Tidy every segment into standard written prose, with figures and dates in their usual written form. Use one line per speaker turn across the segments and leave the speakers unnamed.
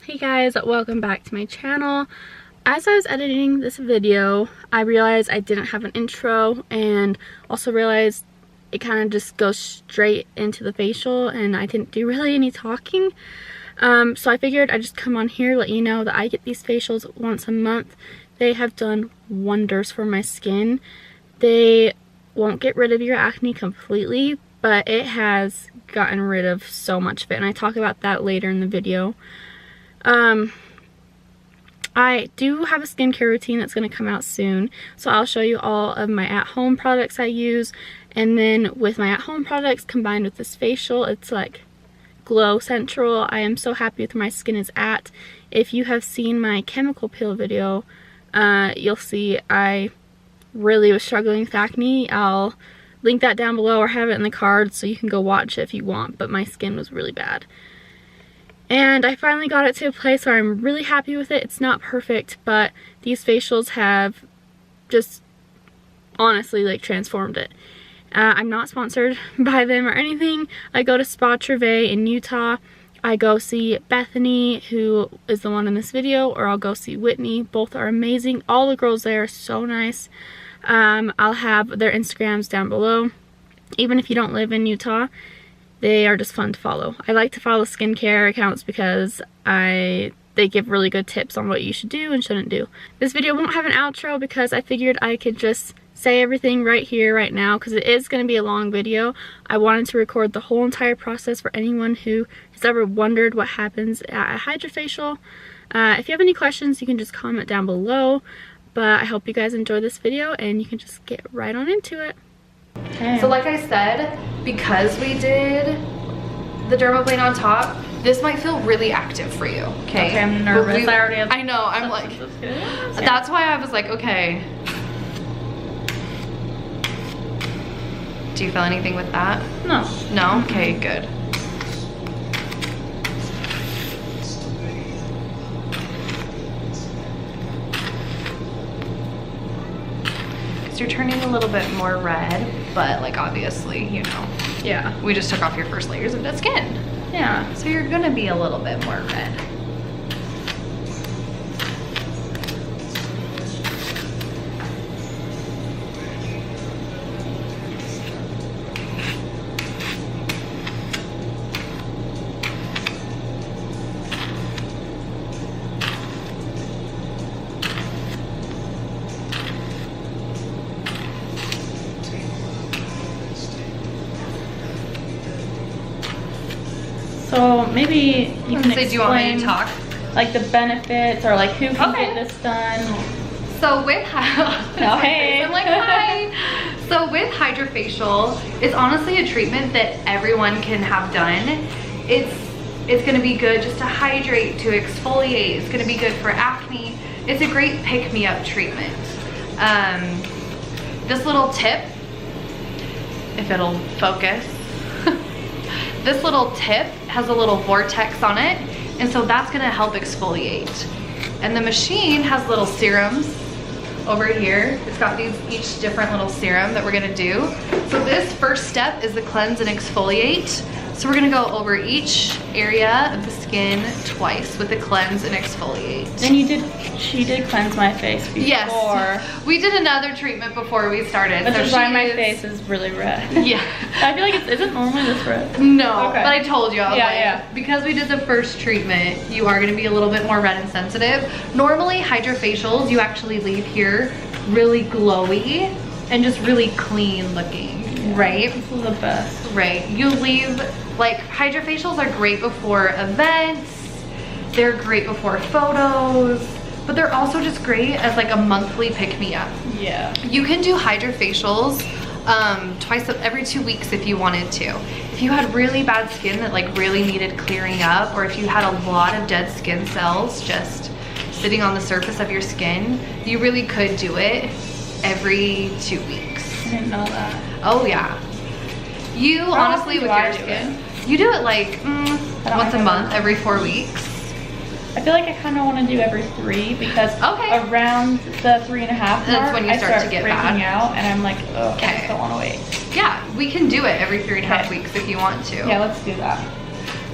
Hey guys, welcome back to my channel. As I was editing this video, I realized I didn't have an intro, and also realized it kind of just goes straight into the facial and I didn't do really any talking. So I figured I'd just come on here, let you know that I get these facials once a month. They have done wonders for my skin. They won't get rid of your acne completely, but it has gotten rid of so much of it, and I talk about that later in the video. I do have a skincare routine that's going to come out soon, so I'll show you all of my at-home products I use, and then with my at-home products combined with this facial, it's like glow central. I am so happy with where my skin is at. If you have seen my chemical peel video, you'll see I really was struggling with acne. I'll link that down below or have it in the cards so you can go watch it if you want, but my skin was really bad. And I finally got it to a place where I'm really happy with it. It's not perfect, but these facials have just honestly like transformed it. I'm not sponsored by them or anything. I go to Spa Trouve in Utah. I go see Bethany, who is the one in this video, or I'll go see Whitney. Both are amazing. All the girls there are so nice. I'll have their Instagrams down below. Even if you don't live in Utah, they are just fun to follow. I like to follow skincare accounts because they give really good tips on what you should do and shouldn't do. This video won't have an outro because I figured I could just say everything right here, right now, because it is going to be a long video. I wanted to record the whole entire process for anyone who has ever wondered what happens at a Hydrafacial. If you have any questions, you can just comment down below. But I hope you guys enjoy this video and you can just get right on into it. Okay.
So like I said, because we did the dermaplane on top, this might feel really active for you. Okay,
I'm nervous.
I know, I'm like, that's why I was like, okay. Do you feel anything with that?
No.
No? Okay, good. You're turning a little bit more red, but like obviously, you know,
Yeah.
we just took off your first layers of dead skin.
Yeah.
So you're gonna be a little bit more red.
So maybe you can
do you want me to
explain
talk?
like the benefits, or like who can get this done.
So with
No, hey.
I'm like, hi. So with Hydrafacial, it's honestly a treatment that everyone can have done. It's gonna be good just to hydrate, to exfoliate. It's gonna be good for acne. It's a great pick-me-up treatment. This little tip, if it'll focus, this little tip has a little vortex on it, and so that's gonna help exfoliate. And the machine has little serums over here. It's got these each different little serum that we're gonna do. So this first step is the cleanse and exfoliate. So we're gonna go over each area of the skin twice with the cleanse and exfoliate.
And she did cleanse my face before.
Yes, we did another treatment before we started.
Which is why my face is really red.
Yeah.
I feel like it isn't normally this red.
No,
okay.
But I told you, I was
yeah,
like, because we did the first treatment, you are gonna be a little bit more red and sensitive. Normally, Hydrafacials, you actually leave here really glowy and just really clean looking, right?
This is the best.
Right, you leave, like, Hydrafacials are great before events, they're great before photos, but they're also just great as like a monthly pick-me-up.
Yeah.
You can do Hydrafacials every 2 weeks if you wanted to. If you had really bad skin that like really needed clearing up, or if you had a lot of dead skin cells just sitting on the surface of your skin, you really could do it every 2 weeks.
I didn't know that.
Oh yeah. You honestly with your skin, you do it like once a month, every 4 weeks.
I feel like I kind of want to do every 3 because around the 3.5 mark,
that's when you start to get
breaking
bad
out, and I'm like, oh, I just don't want to wait.
Yeah, we can do it every 3.5 weeks if you want to.
Yeah, let's do that.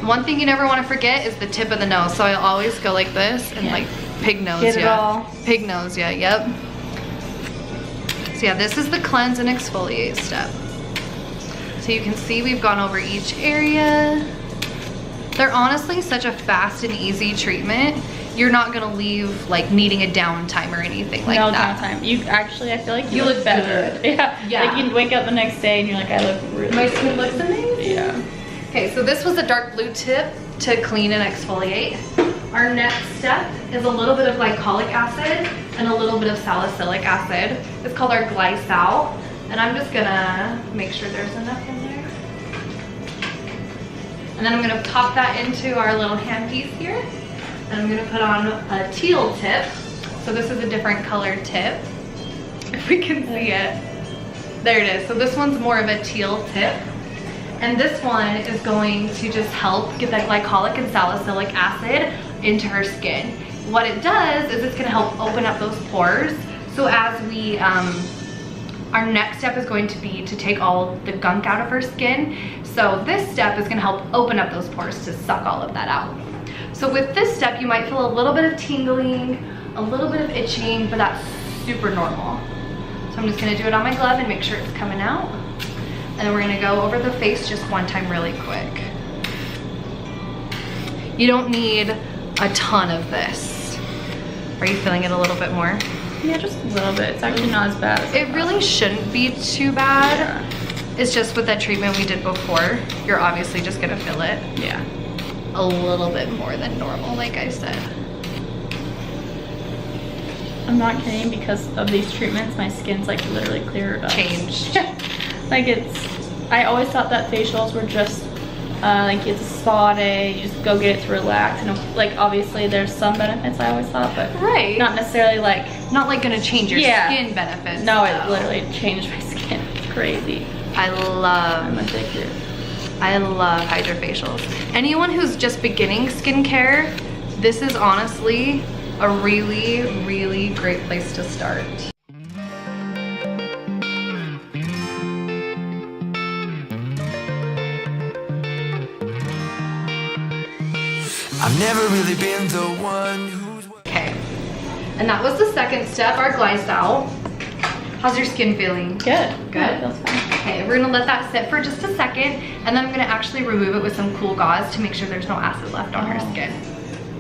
One thing you never want to forget is the tip of the nose. So I always go like this and like pig nose,
Get it all.
Pig nose, yeah, yep. So yeah, this is the cleanse and exfoliate step. So you can see we've gone over each area. They're honestly such a fast and easy treatment. You're not gonna leave like needing a downtime or anything like that.
No downtime. You actually, I feel like you look better.
good.
Yeah. Like you wake up the next day and you're like, I look really
My
good.
skin looks amazing.
Yeah.
Okay, so this was a dark blue tip to clean and exfoliate. Our next step is a little bit of glycolic acid and a little bit of salicylic acid. It's called our Glycal, and I'm just gonna make sure there's enough in there. And then I'm gonna pop that into our little hand piece here. And I'm gonna put on a teal tip. So this is a different colored tip, if we can see it. There it is. So this one's more of a teal tip. And this one is going to just help get that glycolic and salicylic acid into her skin. What it does is it's gonna help open up those pores. So as we, our next step is going to be to take all the gunk out of her skin. So this step is gonna help open up those pores to suck all of that out. So with this step, you might feel a little bit of tingling, a little bit of itching, but that's super normal. So I'm just gonna do it on my glove and make sure it's coming out. And then we're gonna go over the face just one time really quick. You don't need a ton of this. Are you feeling it a little bit more?
Yeah, just a little bit. It's actually not as bad as
It really shouldn't be too bad.
Yeah.
It's just with that treatment we did before, you're obviously just gonna feel it
Yeah.
a little bit more than normal, like I said.
I'm not kidding, because of these treatments, my skin's like literally cleared up.
Changed.
Like I always thought that facials were just like it's a spa day, you just go get it to relax, and like obviously there's some benefits I always thought, but
Right.
not necessarily like,
Not like gonna change your
Yeah.
skin benefits.
no, it
though.
literally changed my skin. It's crazy.
I'm
addicted.
I love Hydrafacials. Anyone who's just beginning skincare, this is honestly a really, really great place to start.
I've never really been the one who's...
Okay, and that was the second step, our Glycol. How's your skin feeling?
Good.
Good?
Yeah, that's fine.
Okay, we're gonna let that sit for just a second, and then I'm gonna actually remove it with some cool gauze to make sure there's no acid left on her skin.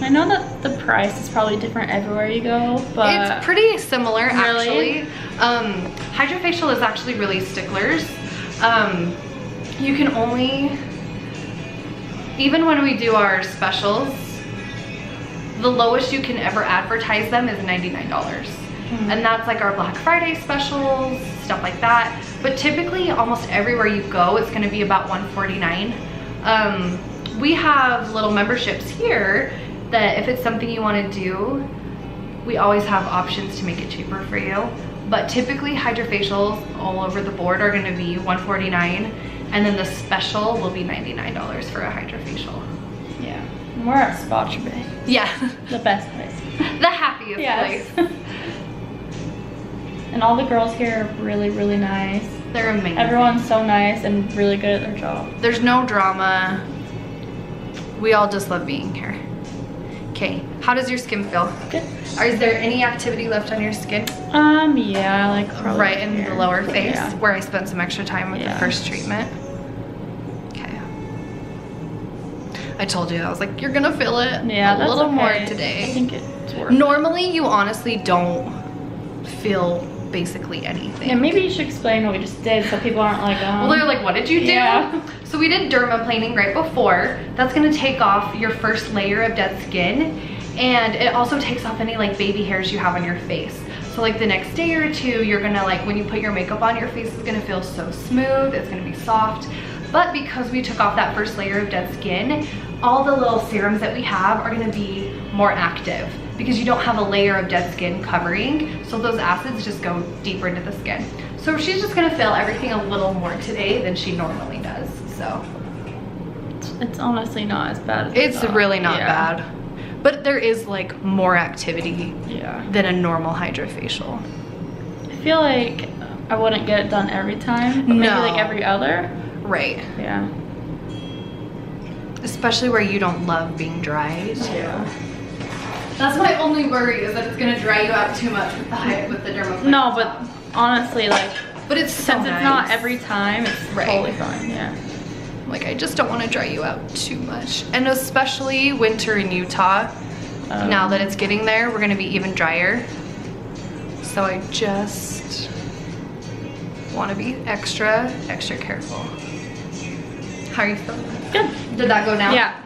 I know that the price is probably different everywhere you go, but
It's pretty similar,
Really?
actually. Hydrafacial is actually really sticklers. You can only, even when we do our specials, the lowest you can ever advertise them is $99. And that's like our Black Friday specials, stuff like that. But typically, almost everywhere you go, it's gonna be about $149. We have little memberships here that if it's something you wanna do, we always have options to make it cheaper for you. But typically, Hydrafacials all over the board are gonna be $149, and then the special will be $99 for a Hydrafacial.
yeah. We're at Spa Bay.
Yeah,
The best place.
the happiest
Yes.
place.
And all the girls here are really, really nice.
They're amazing.
Everyone's so nice and really good at their job.
There's no drama. We all just love being here. Okay, how does your skin feel?
Good.
Is there any activity left on your skin?
Yeah, like probably
Right in
here.
the lower face,
Yeah.
where I spent some extra time with the
Yeah.
first treatment. Okay. I told you, I was like, you're gonna feel it
Yeah,
a
that's
little
okay.
more
I
today.
think it's worth it.
Normally, you honestly don't feel basically anything.
Yeah, maybe you should explain what we just did so people aren't like,
Well, they're like, what did you do?
Yeah.
So we did dermaplaning right before. That's gonna take off your first layer of dead skin, and it also takes off any like baby hairs you have on your face. So like the next day or two, you're gonna like, when you put your makeup on, your face is gonna feel so smooth, it's gonna be soft. But because we took off that first layer of dead skin, all the little serums that we have are gonna be more active because you don't have a layer of dead skin covering, so those acids just go deeper into the skin. So she's just gonna feel everything a little more today than she normally does, so.
It's honestly not as bad as
It's
I thought.
really not
Yeah.
bad. But there is like more activity
Yeah.
than a normal Hydrafacial.
I feel like I wouldn't get it done every time, but maybe
No.
like every other.
Right.
Yeah.
especially where you don't love being dry too.
Yeah.
That's my only worry, is that it's gonna dry you out too much with the dermaplane.
No, but honestly, like,
but it's so
since
nice.
it's not every time, it's
Right.
totally fine. Yeah.
Like, I just don't want to dry you out too much, and especially winter in Utah. Now that it's getting there, we're gonna be even drier. So I just want to be extra careful. How are you feeling?
Good.
Did that go down?
Yeah.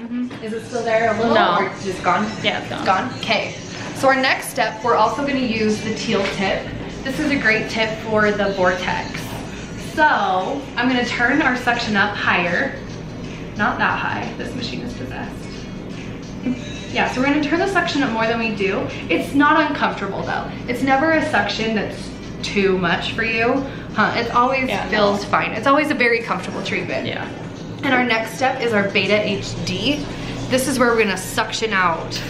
Is it still there a little?
No.
Or just gone?
Yeah, it's gone.
It's gone? Okay. So our next step, we're also going to use the teal tip. This is a great tip for the vortex. So I'm going to turn our suction up higher. Not that high. This machine is possessed. Yeah, so we're going to turn the suction up more than we do. It's not uncomfortable though. It's never a suction that's too much for you. It always feels fine. It's always a very comfortable treatment.
Yeah.
And our next step is our Beta HD. This is where we're gonna suction out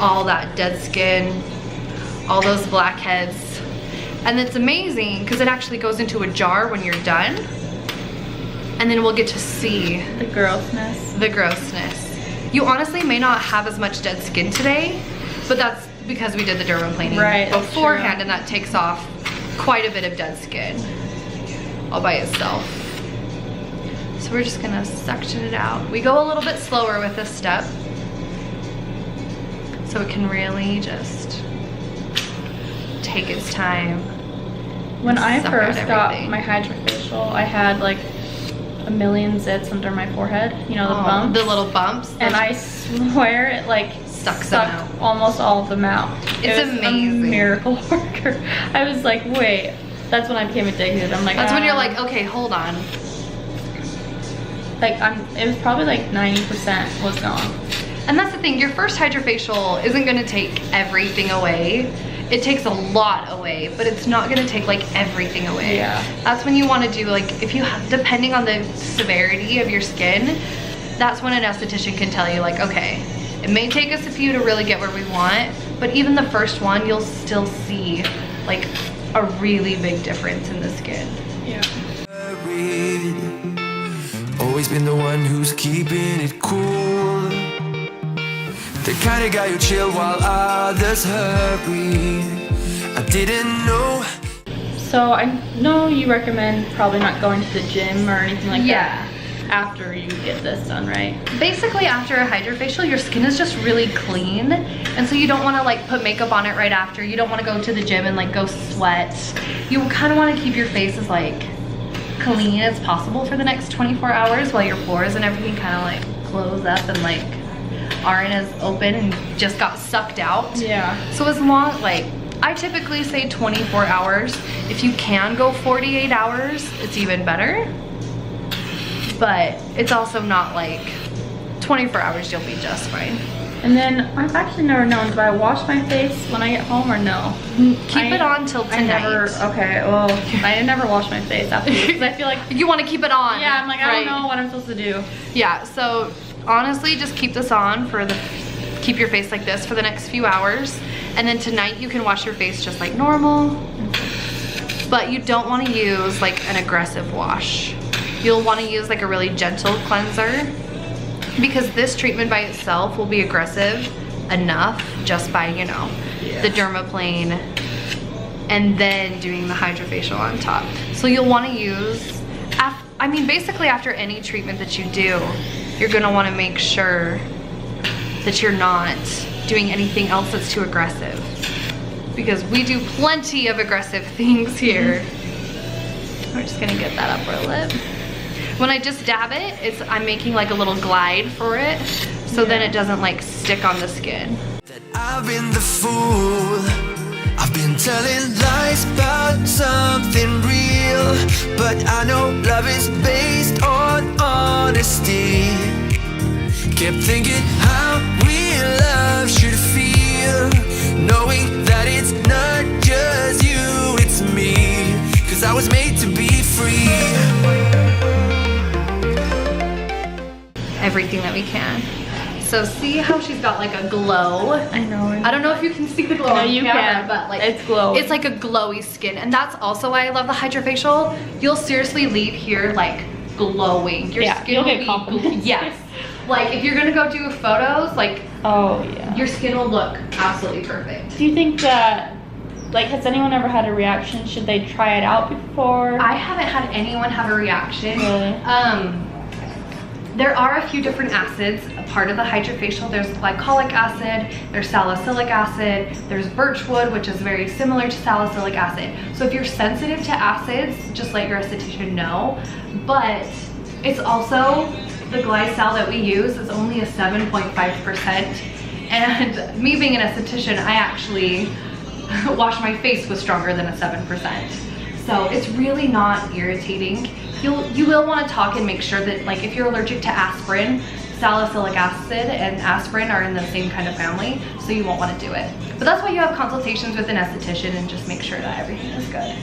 all that dead skin, all those blackheads. And it's amazing because it actually goes into a jar when you're done. And then we'll get to see
The grossness.
the grossness. You honestly may not have as much dead skin today, but that's because we did the dermaplaning beforehand, and that takes off quite a bit of dead skin all by itself. So we're just gonna suction it out. We go a little bit slower with this step, so it can really just take its time.
When I
Suck
first
out
got
everything.
my Hydrafacial, I had like a million zits under my forehead. You know, the bumps.
The little bumps.
And I swear it like
Sucks them out.
almost all of them out.
It's
It was
amazing.
a miracle worker. I was like, wait. That's when I became addicted. I'm like,
That's when you're like, okay, hold on.
Like it was probably like 90% was gone.
And that's the thing, your first Hydrafacial isn't gonna take everything away. It takes a lot away, but it's not gonna take like everything away.
Yeah.
That's when you wanna do like, if you have, depending on the severity of your skin, that's when an esthetician can tell you like, okay, it may take us a few to really get where we want, but even the first one, you'll still see like a really big difference in the skin.
Yeah.
Always been the one who's keeping it cool. The kind of guy who chill while others hurry. I didn't know.
So I know you recommend probably not going to the gym or anything like
Yeah.
that after you get this done, right?
Basically, after a Hydrafacial, your skin is just really clean, and so you don't want to like put makeup on it right after. You don't want to go to the gym and like go sweat. You kind of want to keep your face as like clean as possible for the next 24 hours while your pores and everything kind of like close up and like aren't as open and just got sucked out.
Yeah.
So as long, like, I typically say 24 hours. If you can go 48 hours, it's even better. But it's also not like 24 hours, you'll be just fine.
And then I've actually never known, do I wash my face when I get home or no?
Keep it on till tonight.
Okay, well, I never wash my face after this because I feel like,
You want to keep it on.
yeah, I'm like, I
right?
don't know what I'm supposed to do.
Yeah, so honestly, just keep this on for keep your face like this for the next few hours. And then tonight you can wash your face just like normal. But you don't want to use like an aggressive wash. You'll want to use like a really gentle cleanser, because this treatment by itself will be aggressive enough just by, you know, the dermaplane and then doing the Hydrafacial on top. So you'll want to use, I mean, basically after any treatment that you do, you're going to want to make sure that you're not doing anything else that's too aggressive, because we do plenty of aggressive things here. We're just going to get that upper lip. When I just dab it, I'm making like a little glide for it, so then it doesn't like stick on the skin.
That I've been the fool. I've been telling lies about something real, but I know love is based on honesty. Kept thinking how real love should feel, knowing that it's not just you, it's me, 'cause I was made to be free.
Everything that we can. So see how she's got like a glow?
I know.
I don't know if you can see the glow
No,
on
you
camera,
can.
but like
It's glowing.
It's like a glowy skin, and that's also why I love the Hydrafacial. You'll seriously leave here like glowing. Your
Yeah,
skin
you'll
will
get
be
compliments.
Yes. Like if you're gonna go do photos, like
Oh yeah.
your skin will look absolutely perfect.
Do you think that, like, has anyone ever had a reaction? Should they try it out before?
I haven't had anyone have a reaction.
Really?
There are a few different acids. A part of the Hydrafacial, there's glycolic acid, there's salicylic acid, there's birchwood, which is very similar to salicylic acid. So if you're sensitive to acids, just let your esthetician know. But it's also, the glycol that we use is only a 7.5%. And me being an esthetician, I actually wash my face with stronger than a 7%. So it's really not irritating. You will want to talk and make sure that, like, if you're allergic to aspirin, salicylic acid and aspirin are in the same kind of family, so you won't want to do it. But that's why you have consultations with an esthetician and just make sure that everything is good.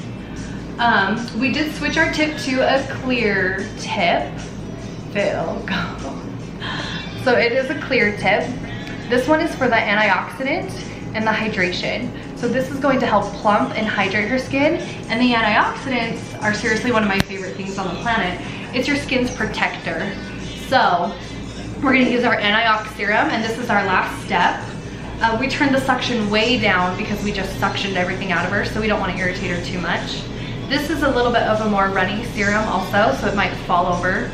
We did switch our tip to a clear tip. Phil, go. So it is a clear tip. This one is for the antioxidant and the hydration. So this is going to help plump and hydrate your skin. And the antioxidants are seriously one of my favorite things on the planet. It's your skin's protector. So we're gonna use our antiox serum, and this is our last step. We turned the suction way down because we just suctioned everything out of her, so we don't want to irritate her too much. This is a little bit of a more runny serum also, so it might fall over.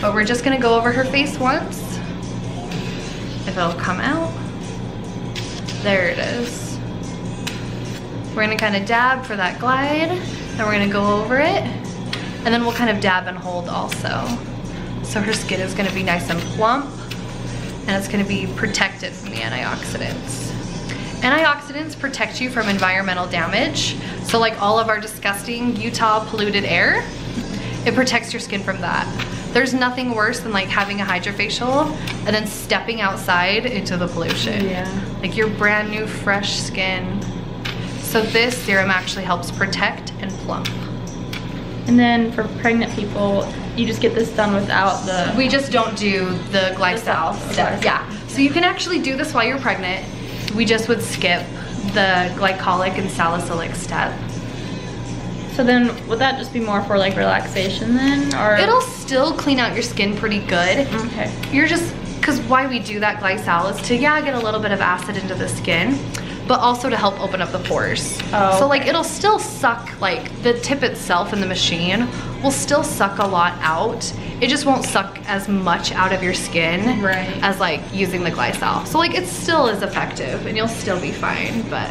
But we're just gonna go over her face once. If it'll come out. There it is. We're gonna kind of dab for that glide, then we're gonna go over it, and then we'll kind of dab and hold also. So her skin is gonna be nice and plump, and it's gonna be protected from the antioxidants. Antioxidants protect you from environmental damage. So like all of our disgusting Utah polluted air, it protects your skin from that. There's nothing worse than like having a Hydrafacial and then stepping outside into the pollution.
Yeah.
Like your brand new fresh skin. So this serum actually helps protect and plump.
And then for pregnant people, you just get this done without the...
We just don't do the glycol step.
glycol.
Yeah. So you can actually do this while you're pregnant. We just would skip the glycolic and salicylic step.
So then would that just be more for like relaxation then, or?
It'll still clean out your skin pretty good.
Okay.
You're just, because why we do that glycol is to, yeah, get a little bit of acid into the skin, but also to help open up the pores.
Oh,
so like
okay.
it'll still suck, like the tip itself in the machine will still suck a lot out. It just won't suck as much out of your skin
Right.
as like using the glycol. So like it still is effective and you'll still be fine, but.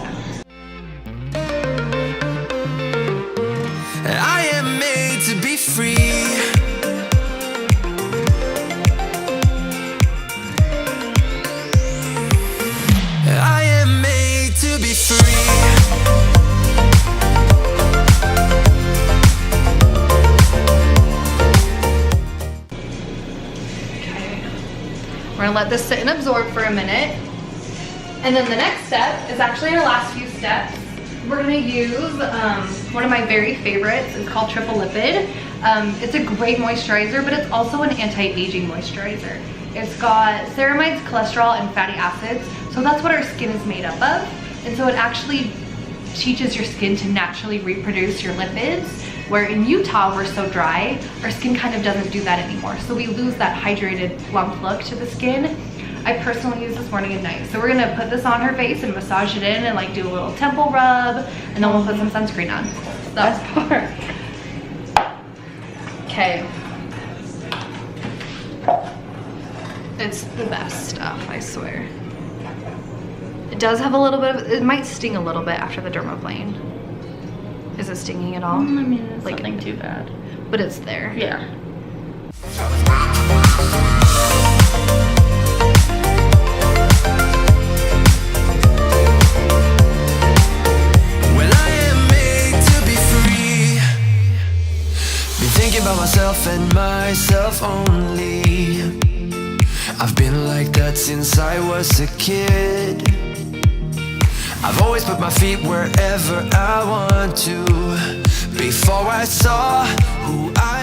I am made to be free. I am made to be free.
Okay. We're gonna let this sit and absorb for a minute. And then the next step is actually our last few steps. We're gonna use one of my very favorites. It's called Triple Lipid. It's a great moisturizer, but it's also an anti-aging moisturizer. It's got ceramides, cholesterol, and fatty acids. So that's what our skin is made up of. And so it actually teaches your skin to naturally reproduce your lipids, where in Utah, we're so dry, our skin kind of doesn't do that anymore. So we lose that hydrated, plump look to the skin. I personally use this morning and night. So we're gonna put this on her face and massage it in and like do a little temple rub, and then we'll put some sunscreen on.
Best part.
Okay. It's the best stuff, I swear. It does have a little bit of, it might sting a little bit after the dermaplane. Is it stinging at all?
I mean, it's
Like-
nothing too bad.
But it's there.
Yeah.
Well, I am made to be free. Been thinking about myself and myself only. I've been like that since I was a kid. I've always put my feet wherever I want to. Before I saw who I